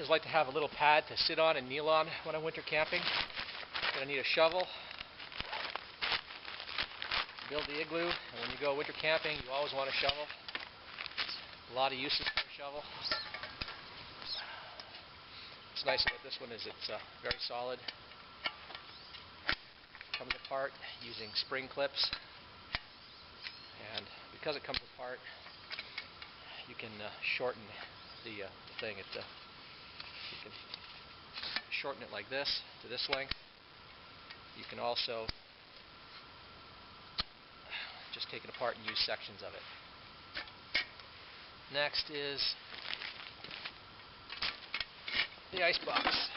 campers like to have a little pad to sit on and kneel on when I'm winter camping. You're going to need a shovel to build the igloo, and when you go winter camping you always want a shovel. A lot of uses for a shovel. What's nice about this one is it's very solid. It comes apart using spring clips, and because it comes apart you can shorten the thing. You can shorten it like this to this length. You can also just take it apart and use sections of it. Next is the ice box.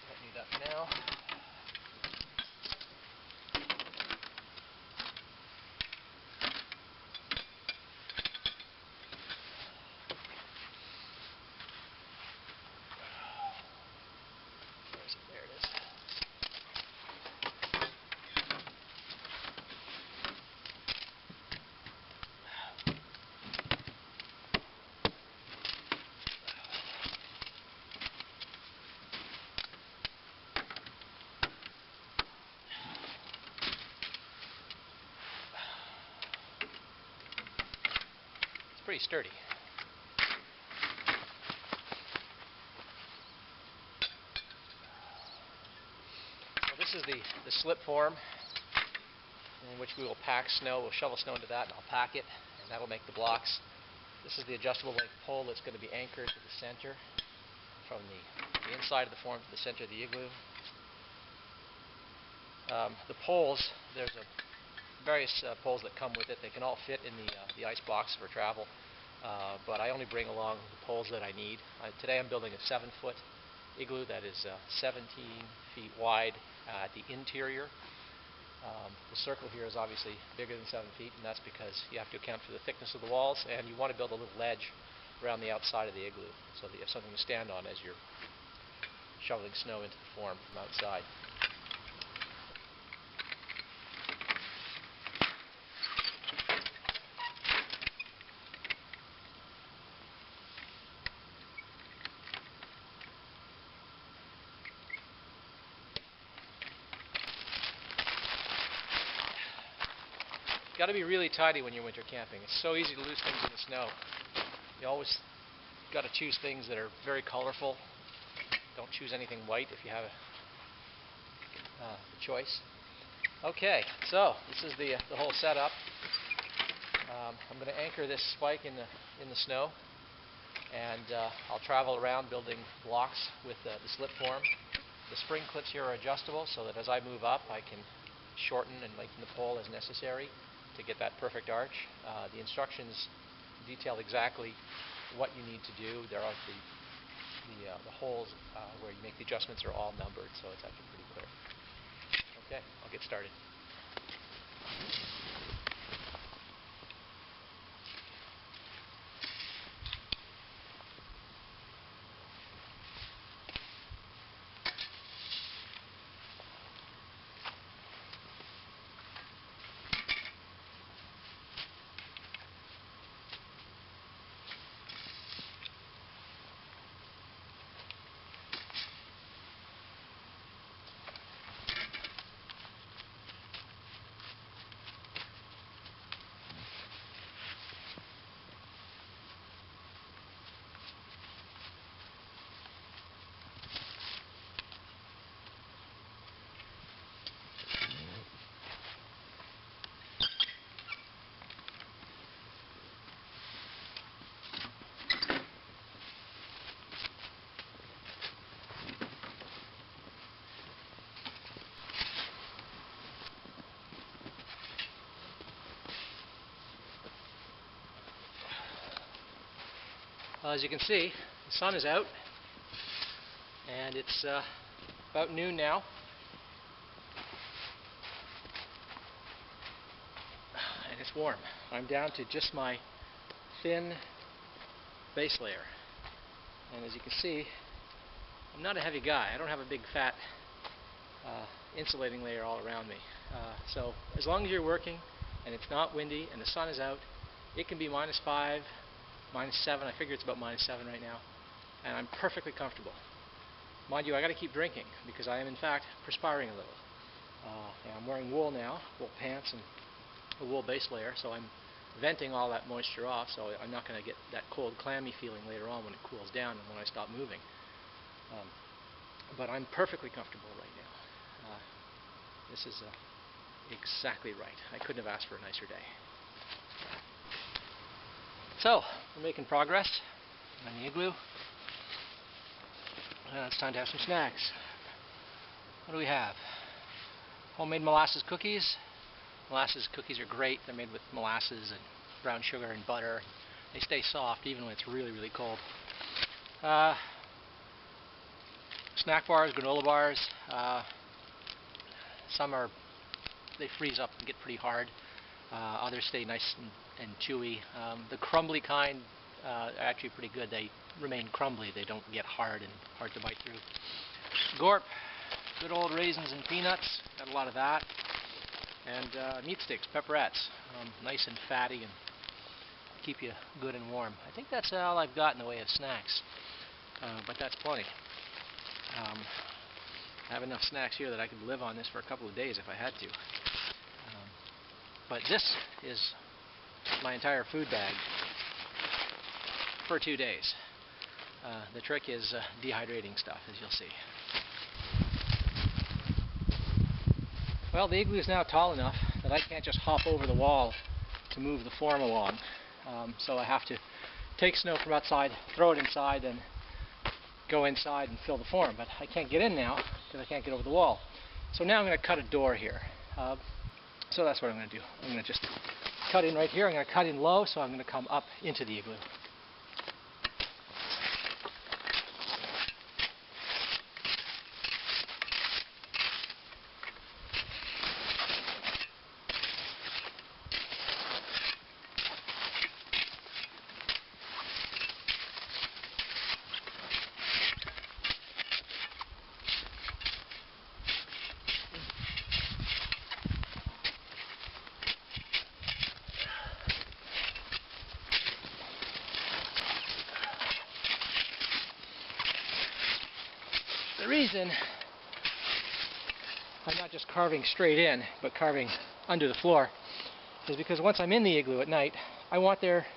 Don't need that for now. There it is. It's pretty sturdy. This is the slip form in which we will pack snow. We'll shovel snow into that and I'll pack it, and that'll make the blocks. This is the adjustable length pole that's going to be anchored to the center from the inside of the form to the center of the igloo. The poles, there's various poles that come with it. They can all fit in the ice box for travel, but I only bring along the poles that I need. Today I'm building a 7-foot igloo that is 17 feet wide at the interior. The circle here is obviously bigger than 7 feet, and that's because you have to account for the thickness of the walls, and you want to build a little ledge around the outside of the igloo so that you have something to stand on as you're shoveling snow into the form from outside. Got to be really tidy when you're winter camping. It's so easy to lose things in the snow. You always got to choose things that are very colorful. Don't choose anything white if you have a choice. Okay, so this is the whole setup. I'm going to anchor this spike in the snow, and I'll travel around building blocks with the slip form. The spring clips here are adjustable so that as I move up I can shorten and lengthen the pole as necessary to get that perfect arch. The instructions detail exactly what you need to do. There are the holes where you make the adjustments are all numbered, so it's actually pretty clear. Okay, I'll get started. Well, as you can see, the sun is out, and it's about noon now. And it's warm. I'm down to just my thin base layer. And as you can see, I'm not a heavy guy. I don't have a big fat insulating layer all around me. So as long as you're working and it's not windy and the sun is out, it can be -5, -7. I figure it's about -7 right now, and I'm perfectly comfortable. Mind you, I got to keep drinking because I am in fact perspiring a little. And I'm wearing wool now, wool pants and a wool base layer, so I'm venting all that moisture off, so I'm not going to get that cold, clammy feeling later on when it cools down and when I stop moving. But I'm perfectly comfortable right now. This is exactly right. I couldn't have asked for a nicer day. So, we're making progress on the igloo. It's time to have some snacks. What do we have? Homemade molasses cookies. Molasses cookies are great. They're made with molasses and brown sugar and butter. They stay soft even when it's really, really cold. Snack bars, granola bars. Some they freeze up and get pretty hard. Others stay nice and chewy. The crumbly kind are actually pretty good. They remain crumbly. They don't get hard and hard to bite through. Gorp, good old raisins and peanuts. Got a lot of that. And meat sticks, pepperettes. Nice and fatty and keep you good and warm. I think that's all I've got in the way of snacks. But that's plenty. I have enough snacks here that I could live on this for a couple of days if I had to. But this is my entire food bag for 2 days. The trick is dehydrating stuff, as you'll see. Well, the igloo is now tall enough that I can't just hop over the wall to move the form along. So I have to take snow from outside, throw it inside, and go inside and fill the form. But I can't get in now because I can't get over the wall. So now I'm going to cut a door here. So that's what I'm going to do. I'm going to just cut in right here. I'm going to cut in low, so I'm going to come up into the igloo. The reason I'm not just carving straight in, but carving under the floor, is because once I'm in the igloo at night, I want there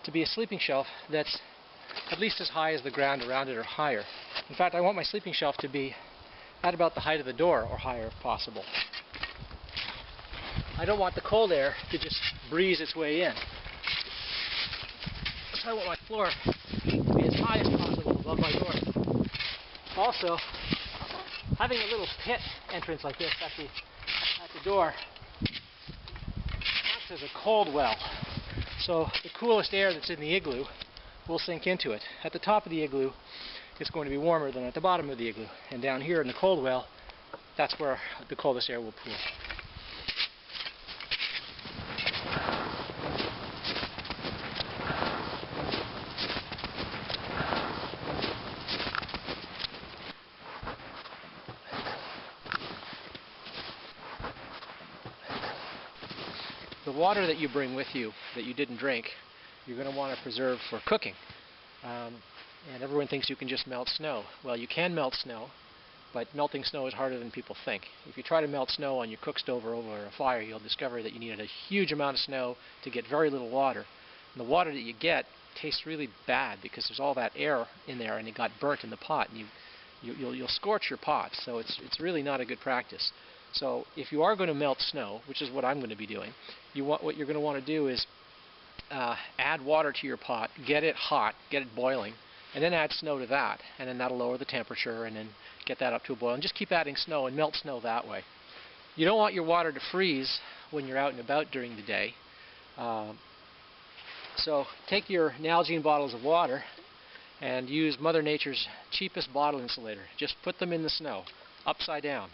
to be a sleeping shelf that's at least as high as the ground around it or higher. In fact, I want my sleeping shelf to be at about the height of the door or higher if possible. I don't want the cold air to just breeze its way in. So I want my floor to be as high as possible above my door. Also, having a little pit entrance like this at the door acts as a cold well. So the coolest air that's in the igloo will sink into it. At the top of the igloo, it's going to be warmer than at the bottom of the igloo. And down here in the cold well, that's where the coldest air will pool. The water that you bring with you that you didn't drink, you're going to want to preserve for cooking. And everyone thinks you can just melt snow. Well, you can melt snow, but melting snow is harder than people think. If you try to melt snow on your cook stove or over a fire, you'll discover that you need a huge amount of snow to get very little water. And the water that you get tastes really bad because there's all that air in there and it got burnt in the pot, and you'll scorch your pot. So it's really not a good practice. So if you are going to melt snow, which is what I'm going to be doing, what you're going to want to do is add water to your pot, get it hot, get it boiling, and then add snow to that, and then that'll lower the temperature and then get that up to a boil, and just keep adding snow and melt snow that way. You don't want your water to freeze when you're out and about during the day. So take your Nalgene bottles of water and use Mother Nature's cheapest bottle insulator. Just put them in the snow, upside down,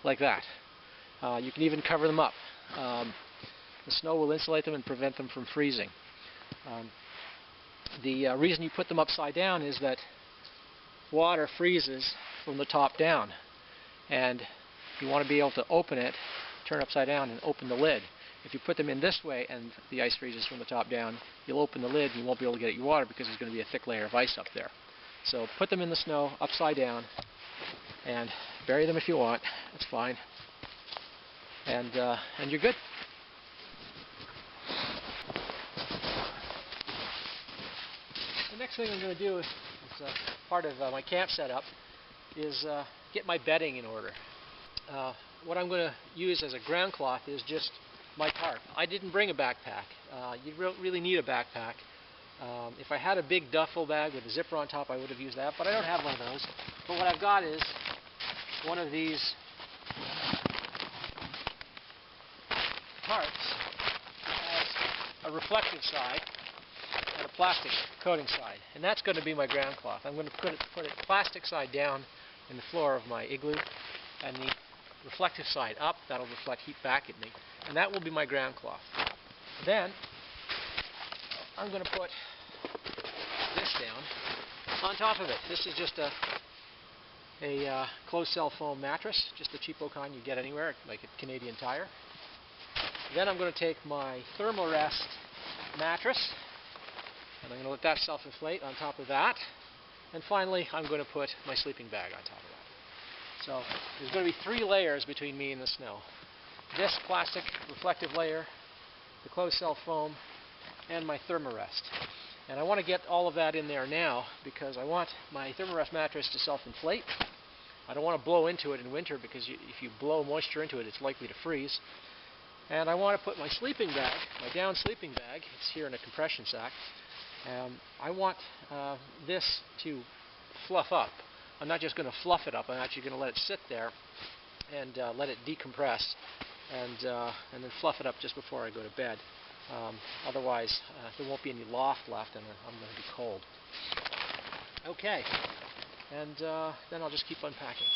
like that. You can even cover them up. The snow will insulate them and prevent them from freezing. The reason you put them upside down is that water freezes from the top down, and you want to be able to open it, turn upside down, and open the lid. If you put them in this way and the ice freezes from the top down, you'll open the lid and you won't be able to get at your water because there's going to be a thick layer of ice up there. So put them in the snow upside down and bury them if you want. That's fine. And you're good. The next thing I'm going to do is part of my camp setup is get my bedding in order. What I'm going to use as a ground cloth is just my tarp. I didn't bring a backpack. You really need a backpack. If I had a big duffel bag with a zipper on top, I would have used that, but I don't have one of those. But what I've got is one of these tarps that has a reflective side and a plastic coating side, and that's going to be my ground cloth. I'm going to put it plastic side down in the floor of my igloo, and the reflective side up. That'll reflect heat back at me, and that will be my ground cloth. Then I'm going to put this down on top of it. This is just a closed cell foam mattress, just the cheapo kind you get anywhere, like a Canadian Tire. Then I'm going to take my Thermarest mattress, and I'm going to let that self-inflate on top of that. And finally, I'm going to put my sleeping bag on top of that. So there's going to be 3 layers between me and the snow. This plastic reflective layer, the closed cell foam, and my Thermarest. And I want to get all of that in there now because I want my Thermarest mattress to self-inflate. I don't want to blow into it in winter because if you blow moisture into it, it's likely to freeze. And I want to put my sleeping bag, my down sleeping bag, it's here in a compression sack. I want this to fluff up. I'm not just going to fluff it up, I'm actually going to let it sit there and let it decompress and then fluff it up just before I go to bed. Otherwise, there won't be any loft left and I'm going to be cold. Okay, and then I'll just keep unpacking.